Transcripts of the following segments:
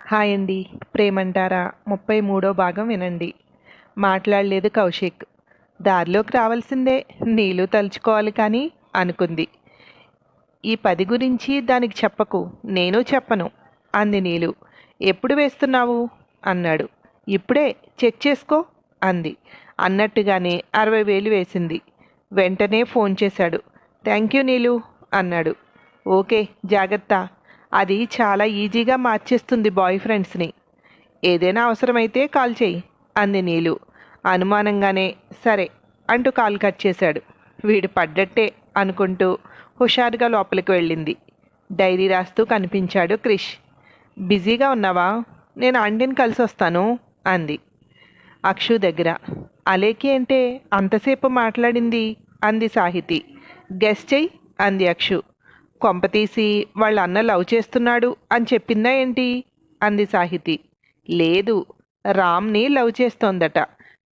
Hi అండి. ప్రేమంటారా 33వ భాగం వినండి. మాట్లాడలేదు కౌశిక్. దారిలోకి రావాల్సిందే, నీళ్ళు తలుచుకోవాలి కానీ అనుకుంది. ఈ 10 గురించి దానికి చెప్పకు, నేను చెప్పను అంది నీలు. ఎప్పుడు వేస్తున్నావు అన్నాడు. ఇప్పుడే, చెక్ చేసుకో అంది. అన్నట్టుగానే 60,000 వేసింది. వెంటనే ఫోన్ చేశాడు. థ్యాంక్ యూ నీలు అన్నాడు. ఓకే, జాగ్రత్త. అది చాలా ఈజీగా మార్చేస్తుంది బాయ్ ఫ్రెండ్స్ని. ఏదైనా అవసరమైతే కాల్ చేయి అంది నీలు. అనుమానంగానే సరే అంటూ కాల్ కట్ చేశాడు. వీడు పడ్డట్టే అనుకుంటూ హుషారుగా లోపలికి వెళ్ళింది. డైరీ రాస్తూ కనిపించాడు క్రిష్. బిజీగా ఉన్నావా? నేను ఆంటీని కలిసి వస్తాను అంది అక్షు దగ్గర. అలేకి అంటే అంతసేపు మాట్లాడింది అంది సాహితి. గెస్ చెయ్యి అంది అక్షు. కొంపతీసి వాళ్ళ అన్న లవ్ చేస్తున్నాడు అని చెప్పిందా ఏంటి అంది సాహితి. లేదు, రామ్ని లవ్ చేస్తోందట.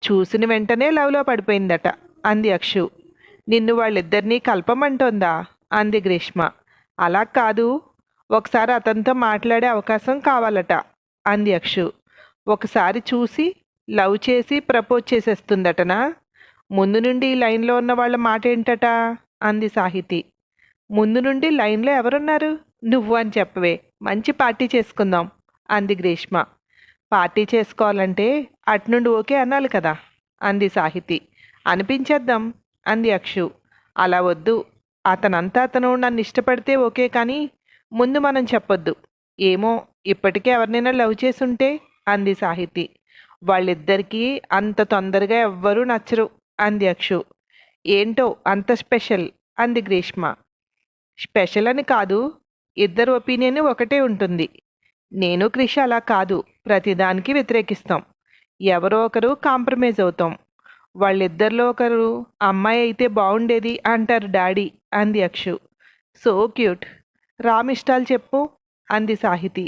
చూసిన వెంటనే లవ్లో పడిపోయిందట అంది అక్షు. నిన్ను వాళ్ళిద్దరినీ కలపమంటోందా అంది గ్రీష్మ. అలా కాదు, ఒకసారి అతనితో మాట్లాడే అవకాశం కావాలట అంది అక్షు. ఒకసారి చూసి లవ్ చేసి ప్రపోజ్ చేసేస్తుందటనా? ముందు నుండి ఈ లైన్లో ఉన్న వాళ్ళ మాట ఏంటట అంది సాహితి. ముందు నుండి లైన్లో ఎవరున్నారు? నువ్వు అని చెప్పవే, మంచి పార్టీ చేసుకుందాం అంది గ్రీష్మ. పార్టీ చేసుకోవాలంటే అట్నుండి ఓకే అనాలి కదా అంది సాహితి. అనిపించేద్దాం అంది అక్షు. అలా వద్దు, అతను నన్ను ఇష్టపడితే ఓకే, కానీ ముందు మనం చెప్పొద్దు. ఏమో, ఇప్పటికే ఎవరినైనా లవ్ చేసుంటే అంది సాహితి. వాళ్ళిద్దరికీ అంత తొందరగా ఎవ్వరూ నచ్చరు అంది అక్షు. ఏంటో అంత స్పెషల్ అంది గ్రీష్మ. స్పెషల్ అని కాదు, ఇద్దరు ఒపీనియన్ ఒకటే ఉంటుంది. నేను క్రిష్ అలా కాదు, ప్రతిదానికి వ్యతిరేకిస్తాం. ఎవరో ఒకరు కాంప్రమైజ్ అవుతాం. వాళ్ళిద్దరిలో ఒకరు అమ్మాయి అయితే బాగుండేది అంటారు డాడీ అంది అక్షు. So cute. రామ్ ఇష్టాలు చెప్పు అంది సాహితి.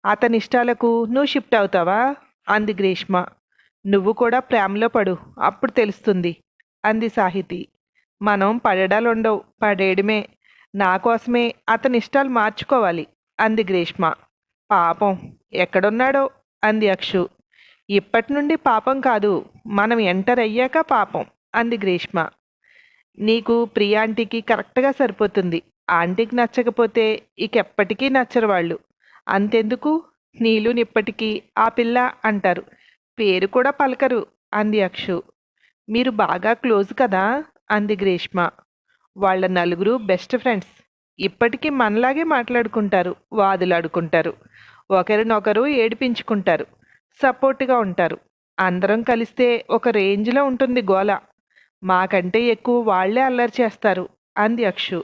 అతని ఇష్టాలకు నువ్వు షిఫ్ట్ అవుతావా అంది గ్రీష్మ. నువ్వు కూడా ప్రేమలో పడు, అప్పుడు తెలుస్తుంది అంది సాహితి. మనం పడడాలు ఉండవు, పడేయడమే. నా కోసమే అతని ఇష్టాలు మార్చుకోవాలి అంది గ్రీష్మ. పాపం, ఎక్కడున్నాడో అంది అక్షు. ఇప్పటి నుండి పాపం కాదు, మనం ఎంటర్ అయ్యాక పాపం అంది గ్రీష్మ. నీకు ప్రియ ఆంటీకి కరెక్ట్గా సరిపోతుంది. ఆంటీకి నచ్చకపోతే ఇకెప్పటికీ నచ్చరు వాళ్ళు. అంతెందుకు, నీలునిప్పటికీ ఆ పిల్ల అంటారు, పేరు కూడా పలకరు అంది అక్షు. మీరు బాగా క్లోజ్ కదా అంది గ్రీష్మ. వాళ్ళ నలుగురు బెస్ట్ ఫ్రెండ్స్. ఇప్పటికీ మనలాగే మాట్లాడుకుంటారు, వాదులాడుకుంటారు, ఒకరినొకరు ఏడిపించుకుంటారు, సపోర్ట్గా ఉంటారు. అందరం కలిస్తే ఒక రేంజ్లో ఉంటుంది గోల. మాకంటే ఎక్కువ వాళ్లే అల్లరి చేస్తారు అంది అక్షు.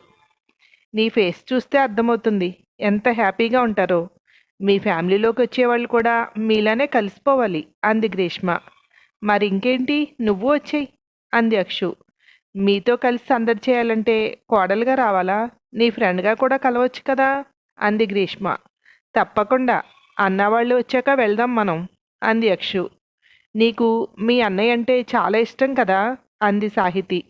నీ ఫేస్ చూస్తే అర్థమవుతుంది ఎంత హ్యాపీగా ఉంటారో. మీ ఫ్యామిలీలోకి వచ్చేవాళ్ళు కూడా మీలానే కలిసిపోవాలి అంది గ్రీష్మ. మరి ఇంకేంటి, నువ్వు వచ్చేయి అంది అక్షు. మీతో కలిసి సందడి చేయాలంటే కోడలుగా రావాలా? నీ ఫ్రెండ్గా కూడా కలవచ్చు కదా అంది గ్రీష్మ. తప్పకుండా, అన్నవాళ్ళు వచ్చాక వెళ్దాం మనం అంది అక్షు. నీకు మీ అన్నయ్య అంటే చాలా ఇష్టం కదా అంది సాహితి.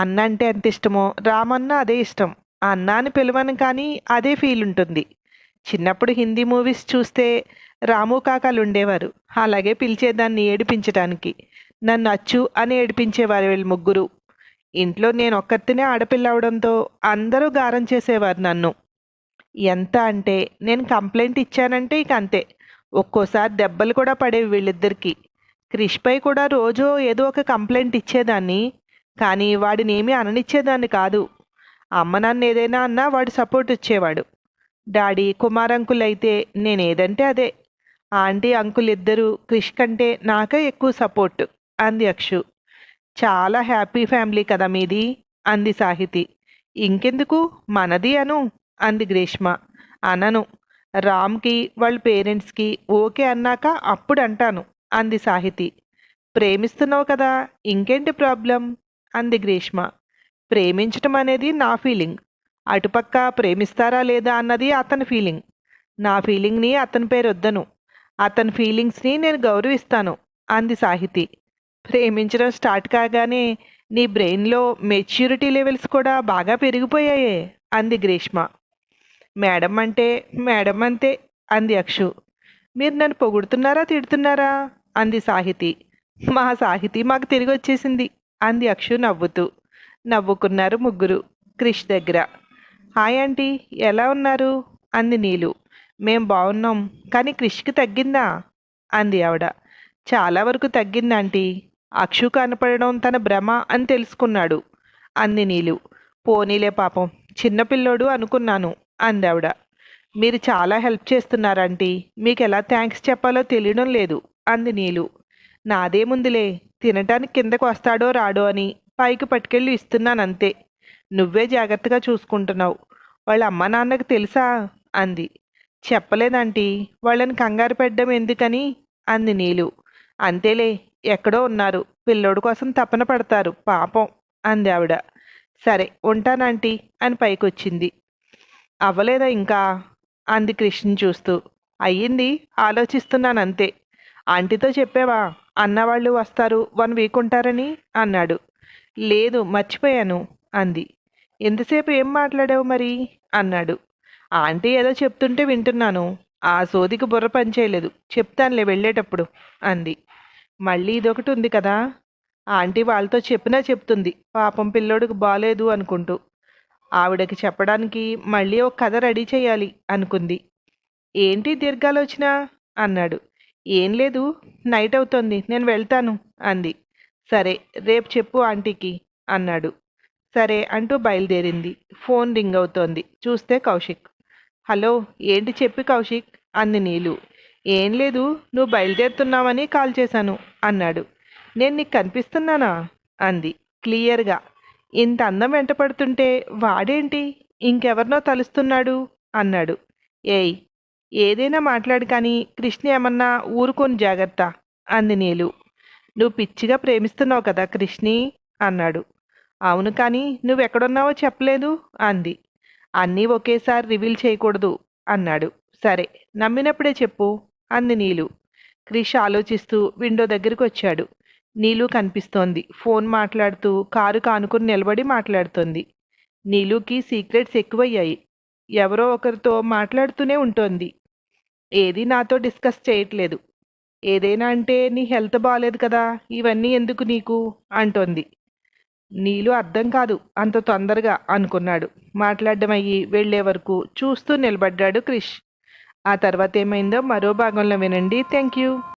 అన్న అంటే ఎంత ఇష్టమో రామన్న అదే ఇష్టం. అన్న అని పిలవను కానీ అదే ఫీల్ ఉంటుంది. చిన్నప్పుడు హిందీ మూవీస్ చూస్తే రాము కాకాలు ఉండేవారు, అలాగే పిలిచేదాన్ని ఏడిపించడానికి. నన్ను అచ్చు అని ఏడిపించేవారు వీళ్ళు ముగ్గురు. ఇంట్లో నేను ఒక్కరితేనే ఆడపిల్ల అవడంతో అందరూ గారం చేసేవారు నన్ను. ఎంత అంటే నేను కంప్లైంట్ ఇచ్చానంటే ఇక అంతే. ఒక్కోసారి దెబ్బలు కూడా పడేవి వీళ్ళిద్దరికీ. క్రిష్పై కూడా రోజు ఏదో ఒక కంప్లైంట్ ఇచ్చేదాన్ని, కానీ వాడిని ఏమీ అననిచ్చేదాన్ని కాదు. అమ్మ నన్ను ఏదైనా అన్నా వాడు సపోర్ట్ ఇచ్చేవాడు. డాడీ, కుమార్ అంకుల్ అయితే నేను ఏదంటే అదే. ఆంటీ, అంకుల్ ఇద్దరు క్రిష్ కంటే నాకే ఎక్కువ సపోర్ట్ అంది అక్షు. చాలా హ్యాపీ ఫ్యామిలీ కదా మీది అంది సాహితి. ఇంకెందుకు, మనది అను అంది గ్రీష్మ. అనను, రామ్కి వాళ్ళ పేరెంట్స్కి ఓకే అన్నాక అప్పుడు అంటాను అంది సాహితి. ప్రేమిస్తున్నావు కదా, ఇంకేంటి ప్రాబ్లం అంది గ్రీష్మ. ప్రేమించటం అనేది నా ఫీలింగ్, అటుపక్క ప్రేమిస్తారా లేదా అన్నది అతని ఫీలింగ్. నా ఫీలింగ్ని అతని పేరు వద్దను, అతని ఫీలింగ్స్ని నేను గౌరవిస్తాను అంది సాహితి. ప్రేమించడం స్టార్ట్ కాగానే నీ బ్రెయిన్లో మెచ్యూరిటీ లెవెల్స్ కూడా బాగా పెరిగిపోయాయే అంది గ్రీష్మ. మేడం అంటే మేడం అంతే అంది అక్షు. మీరు నన్ను పొగుడుతున్నారా తిడుతున్నారా అంది సాహితి. మా సాహితి మాకు తిరిగి వచ్చేసింది అంది అక్షు నవ్వుతూ. నవ్వుకున్నారు ముగ్గురు క్రిష్ దగ్గర. హాయ్ ఆంటీ, ఎలా ఉన్నారు అంది నీలు. మేం బాగున్నాం, కానీ క్రిష్కి తగ్గిందా అంది ఆవిడ. చాలా వరకు తగ్గింది ఆంటీ. అక్షు కనపడడం తన భ్రమ అని తెలుసుకున్నాడు అంది నీలు. పోనీలే పాపం, చిన్నపిల్లోడు అనుకున్నాను అంది ఆవిడ. మీరు చాలా హెల్ప్ చేస్తున్నారంటీ, మీకు ఎలా థ్యాంక్స్ చెప్పాలో తెలియడం లేదు అంది నీలు. నాదేముందిలే, తినటానికి కిందకు వస్తాడో రాడో అని పైకి పట్టుకెళ్ళి ఇస్తున్నానంతే. నువ్వే జాగ్రత్తగా చూసుకుంటున్నావు. వాళ్ళ అమ్మ నాన్నకు తెలుసా అంది. చెప్పలేదంటీ, వాళ్ళని కంగారు పెట్టడం ఎందుకని అంది నీలు. అంతేలే, ఎక్కడో ఉన్నారు, పిల్లోడు కోసం తపన పడతారు పాపం అంది ఆవిడ. సరే ఉంటానంటీ అని పైకొచ్చింది. అవ్వలేదా ఇంకా అంది కృష్ణ చూస్తూ. అయ్యింది, ఆలోచిస్తున్నానంతే. ఆంటీతో చెప్పావా అన్నవాళ్ళు వస్తారు 1 వీక్ ఉంటారని అన్నాడు. లేదు మర్చిపోయాను అంది. ఎంతసేపు ఏం మాట్లాడావు మరి అన్నాడు. ఆంటీ ఏదో చెప్తుంటే వింటున్నాను. ఆ సోదికి బుర్ర పనిచేయలేదు, చెప్తానులే వెళ్ళేటప్పుడు అంది. మళ్ళీ ఇదొకటి ఉంది కదా, ఆంటీ వాళ్ళతో చెప్పినా చెప్తుంది పాపం పిల్లోడికి బాలేదు అనుకుంటూ. ఆవిడకి చెప్పడానికి మళ్ళీ ఒక కథ రెడీ చేయాలి అనుకుంది. ఏంటి దీర్ఘాలోచన అన్నాడు. ఏం లేదు, నైట్ అవుతోంది, నేను వెళ్తాను అంది. సరే రేపు చెప్పు ఆంటీకి అన్నాడు. సరే అంటూ బయలుదేరింది. ఫోన్ రింగ్ అవుతోంది. చూస్తే కౌశిక్. హలో, ఏంటి చెప్పి కౌశిక్ అంది నీలు. ఏం లేదు, నువ్వు బయలుదేరుతున్నావని కాల్ చేశాను అన్నాడు. నేను నీకు కనిపిస్తున్నానా అంది క్లియర్గా. ఇంత అందం వెంట పడుతుంటే వాడేంటి ఇంకెవరినో తలుస్తున్నాడు అన్నాడు. ఏయ్, ఏదైనా మాట్లాడు కానీ కృష్ణ ఏమన్నా ఊరుకోని జాగ్రత్త అంది నీలు. నువ్వు పిచ్చిగా ప్రేమిస్తున్నావు కదా కృష్ణి అన్నాడు. అవును, కానీ నువ్వెక్కడున్నావో చెప్పలేదు అంది. అన్నీ ఒకేసారి రివీల్ చేయకూడదు అన్నాడు. సరే, నమ్మినప్పుడే చెప్పు అంది నీలు. క్రిష్ ఆలోచిస్తూ విండో దగ్గరికి వచ్చాడు. నీలు కనిపిస్తోంది. ఫోన్ మాట్లాడుతూ కారు కానుకుని నిలబడి మాట్లాడుతోంది. నీలుకి సీక్రెట్స్ ఎక్కువయ్యాయి. ఎవరో ఒకరితో మాట్లాడుతూనే ఉంటోంది. ఏది నాతో డిస్కస్ చేయట్లేదు. ఏదైనా అంటే నీ హెల్త్ బాగాలేదు కదా, ఇవన్నీ ఎందుకు నీకు అంటోంది. నీలు అర్థం కాదు అంత తొందరగా అనుకున్నాడు. మాట్లాడడం అయ్యి వెళ్లే వరకు చూస్తూ నిలబడ్డాడు క్రిష్. ఆ తర్వాత ఏమైందో మరో భాగంలో వినండి. Thank you.